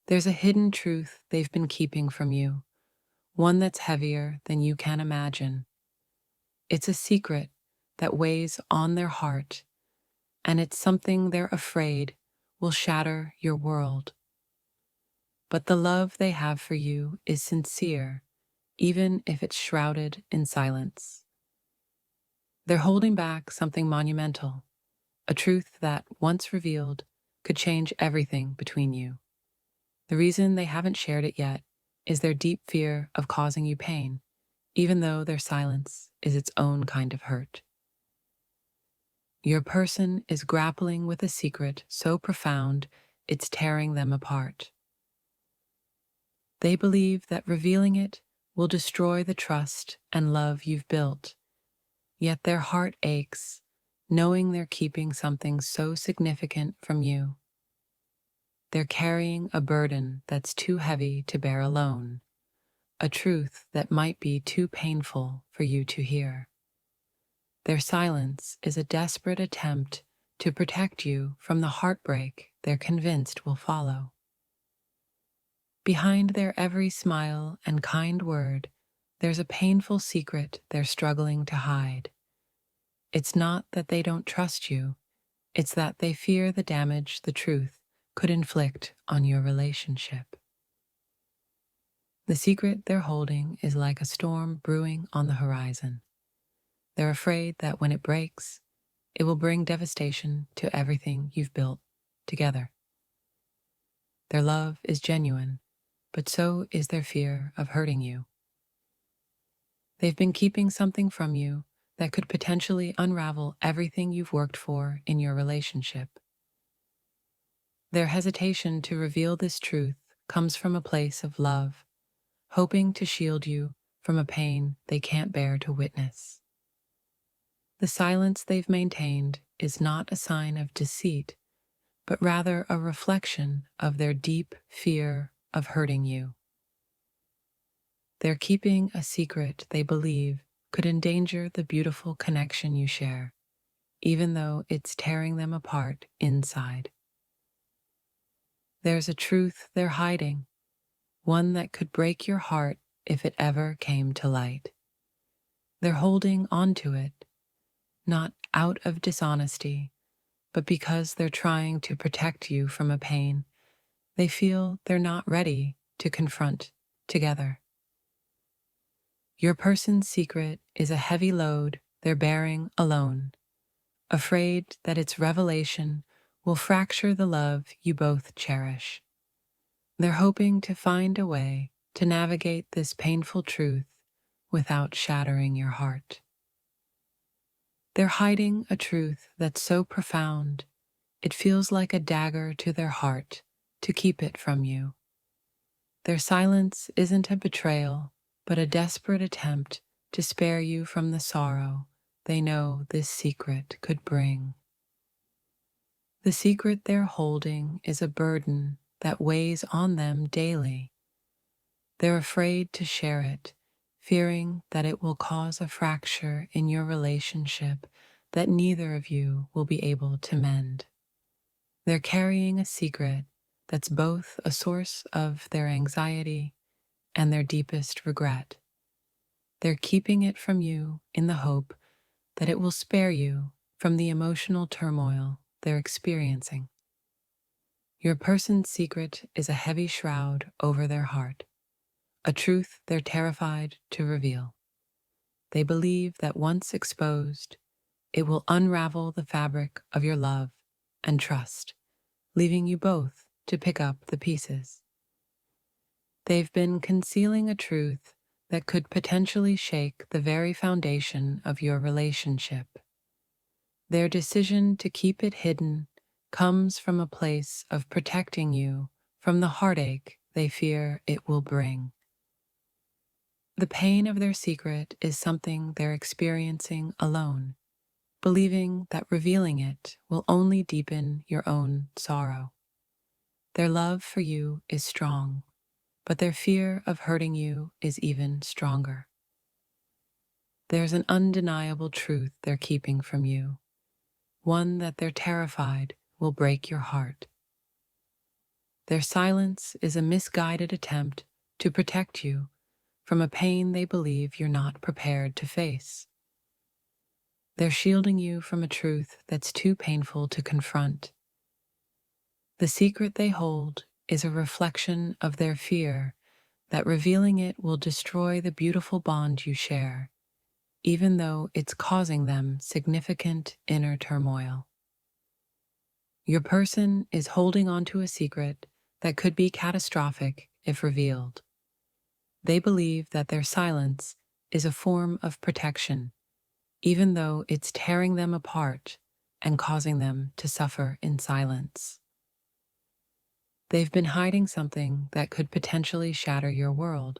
There's a hidden truth they've been keeping from you, one that's heavier than you can imagine. It's a secret that weighs on their heart, and it's something they're afraid will shatter your world. But the love they have for you is sincere, even if it's shrouded in silence. They're holding back something monumental, a truth that, once revealed, could change everything between you. The reason they haven't shared it yet is their deep fear of causing you pain, even though their silence is its own kind of hurt. Your person is grappling with a secret so profound it's tearing them apart. They believe that revealing it will destroy the trust and love you've built, yet their heart aches, knowing they're keeping something so significant from you. They're carrying a burden that's too heavy to bear alone, a truth that might be too painful for you to hear. Their silence is a desperate attempt to protect you from the heartbreak they're convinced will follow. Behind their every smile and kind word, there's a painful secret they're struggling to hide. It's not that they don't trust you, it's that they fear the damage the truth could inflict on your relationship. The secret they're holding is like a storm brewing on the horizon. They're afraid that when it breaks, it will bring devastation to everything you've built together. Their love is genuine, but so is their fear of hurting you. They've been keeping something from you that could potentially unravel everything you've worked for in your relationship. Their hesitation to reveal this truth comes from a place of love, hoping to shield you from a pain they can't bear to witness. The silence they've maintained is not a sign of deceit, but rather a reflection of their deep fear of hurting you. They're keeping a secret they believe could endanger the beautiful connection you share, even though it's tearing them apart inside. There's a truth they're hiding, one that could break your heart if it ever came to light. They're holding onto it, not out of dishonesty, but because they're trying to protect you from a pain they feel they're not ready to confront together. Your person's secret is a heavy load they're bearing alone, afraid that its revelation will fracture the love you both cherish. They're hoping to find a way to navigate this painful truth without shattering your heart. They're hiding a truth that's so profound, it feels like a dagger to their heart to keep it from you. Their silence isn't a betrayal, but a desperate attempt to spare you from the sorrow they know this secret could bring. The secret they're holding is a burden that weighs on them daily. They're afraid to share it, fearing that it will cause a fracture in your relationship that neither of you will be able to mend. They're carrying a secret that's both a source of their anxiety and their deepest regret. They're keeping it from you in the hope that it will spare you from the emotional turmoil they're experiencing. Your person's secret is a heavy shroud over their heart, a truth they're terrified to reveal. They believe that once exposed, it will unravel the fabric of your love and trust, leaving you both to pick up the pieces. They've been concealing a truth that could potentially shake the very foundation of your relationship. Their decision to keep it hidden comes from a place of protecting you from the heartache they fear it will bring. The pain of their secret is something they're experiencing alone, believing that revealing it will only deepen your own sorrow. Their love for you is strong, but their fear of hurting you is even stronger. There's an undeniable truth they're keeping from you, one that they're terrified will break your heart. Their silence is a misguided attempt to protect you from a pain they believe you're not prepared to face. They're shielding you from a truth that's too painful to confront. The secret they hold is a reflection of their fear that revealing it will destroy the beautiful bond you share, even though it's causing them significant inner turmoil. Your person is holding onto a secret that could be catastrophic if revealed. They believe that their silence is a form of protection, even though it's tearing them apart and causing them to suffer in silence. They've been hiding something that could potentially shatter your world.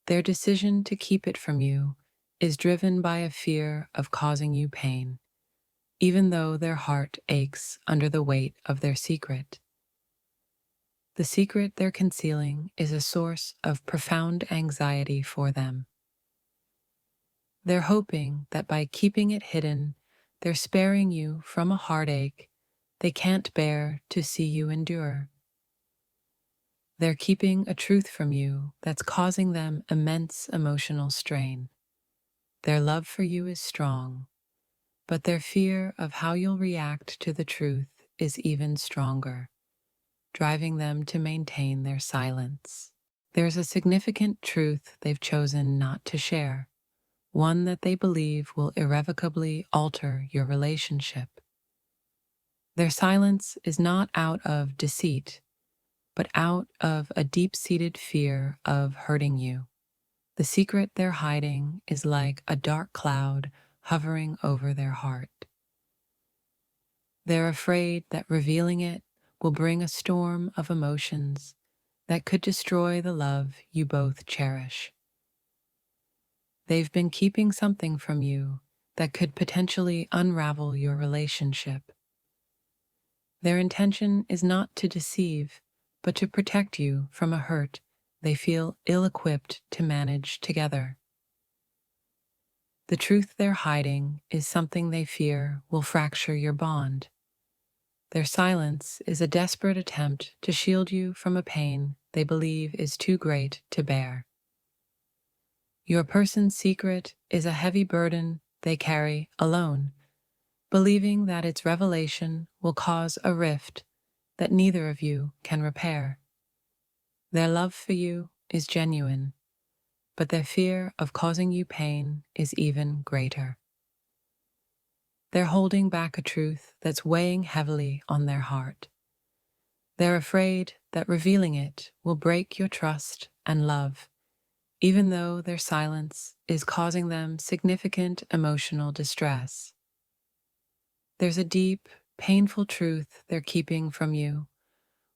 Their decision to keep it from you is driven by a fear of causing you pain, even though their heart aches under the weight of their secret. The secret they're concealing is a source of profound anxiety for them. They're hoping that by keeping it hidden, they're sparing you from a heartache they can't bear to see you endure. They're keeping a truth from you that's causing them immense emotional strain. Their love for you is strong, but their fear of how you'll react to the truth is even stronger, driving them to maintain their silence. There's a significant truth they've chosen not to share, one that they believe will irrevocably alter your relationship. Their silence is not out of deceit, but out of a deep-seated fear of hurting you. The secret they're hiding is like a dark cloud hovering over their heart. They're afraid that revealing it will bring a storm of emotions that could destroy the love you both cherish. They've been keeping something from you that could potentially unravel your relationship. Their intention is not to deceive, but to protect you from a hurt they feel ill-equipped to manage together. The truth they're hiding is something they fear will fracture your bond. Their silence is a desperate attempt to shield you from a pain they believe is too great to bear. Your person's secret is a heavy burden they carry alone, believing that its revelation will cause a rift that neither of you can repair. Their love for you is genuine, but their fear of causing you pain is even greater. They're holding back a truth that's weighing heavily on their heart. They're afraid that revealing it will break your trust and love, even though their silence is causing them significant emotional distress. There's a deep, painful truth they're keeping from you,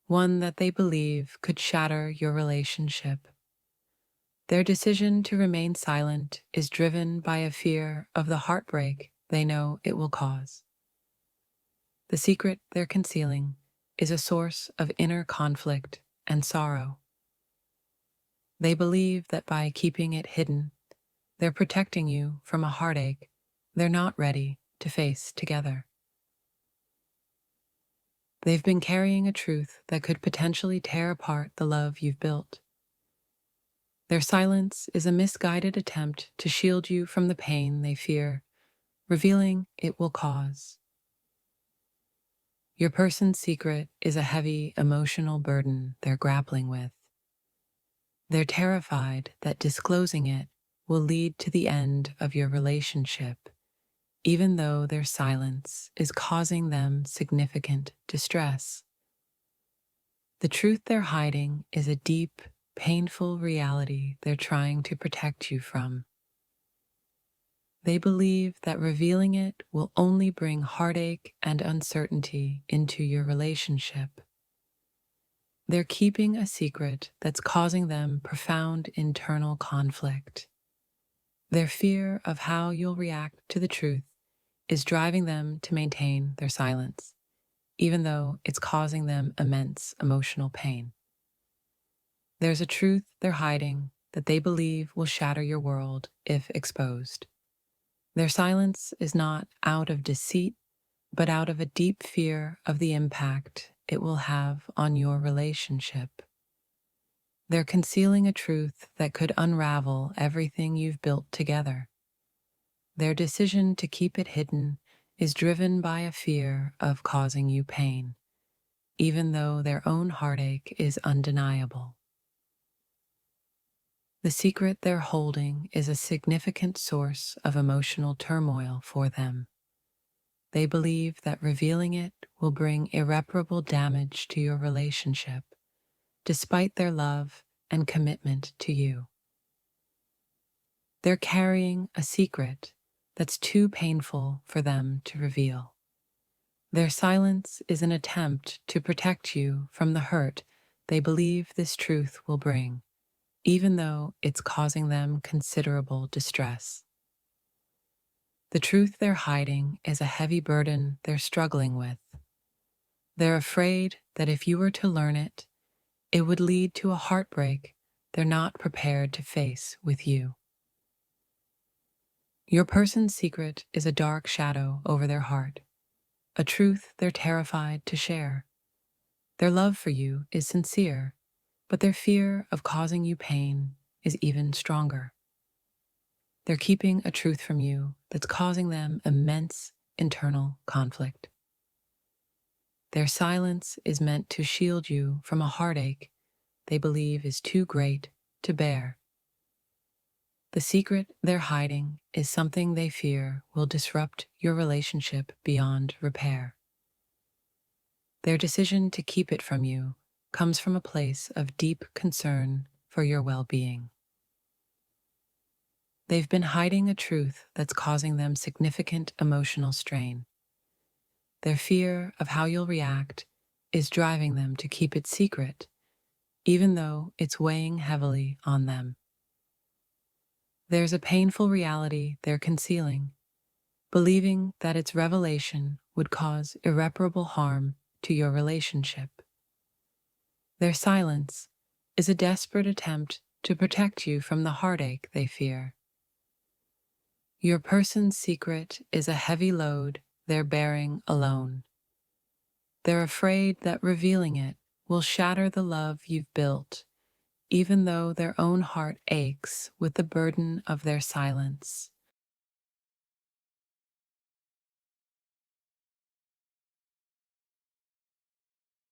one that they believe could shatter your relationship. Their decision to remain silent is driven by a fear of the heartbreak they know it will cause. The secret they're concealing is a source of inner conflict and sorrow. They believe that by keeping it hidden, they're protecting you from a heartache they're not ready to face together. They've been carrying a truth that could potentially tear apart the love you've built. Their silence is a misguided attempt to shield you from the pain they fear, revealing it will cause. Your person's secret is a heavy emotional burden they're grappling with. They're terrified that disclosing it will lead to the end of your relationship, even though their silence is causing them significant distress. The truth they're hiding is a deep, painful reality they're trying to protect you from. They believe that revealing it will only bring heartache and uncertainty into your relationship. They're keeping a secret that's causing them profound internal conflict. Their fear of how you'll react to the truth is driving them to maintain their silence, even though it's causing them immense emotional pain. There's a truth they're hiding that they believe will shatter your world if exposed. Their silence is not out of deceit, but out of a deep fear of the impact it will have on your relationship. They're concealing a truth that could unravel everything you've built together. Their decision to keep it hidden is driven by a fear of causing you pain, even though their own heartache is undeniable. The secret they're holding is a significant source of emotional turmoil for them. They believe that revealing it will bring irreparable damage to your relationship, despite their love and commitment to you. They're carrying a secret that's too painful for them to reveal. Their silence is an attempt to protect you from the hurt they believe this truth will bring, even though it's causing them considerable distress. The truth they're hiding is a heavy burden they're struggling with. They're afraid that if you were to learn it, it would lead to a heartbreak they're not prepared to face with you. Your person's secret is a dark shadow over their heart, a truth they're terrified to share. Their love for you is sincere, but their fear of causing you pain is even stronger. They're keeping a truth from you that's causing them immense internal conflict. Their silence is meant to shield you from a heartache they believe is too great to bear. The secret they're hiding is something they fear will disrupt your relationship beyond repair. Their decision to keep it from you comes from a place of deep concern for your well-being. They've been hiding a truth that's causing them significant emotional strain. Their fear of how you'll react is driving them to keep it secret, even though it's weighing heavily on them. There's a painful reality they're concealing, believing that its revelation would cause irreparable harm to your relationship. Their silence is a desperate attempt to protect you from the heartache they fear. Your person's secret is a heavy load they're bearing alone. They're afraid that revealing it will shatter the love you've built, even though their own heart aches with the burden of their silence.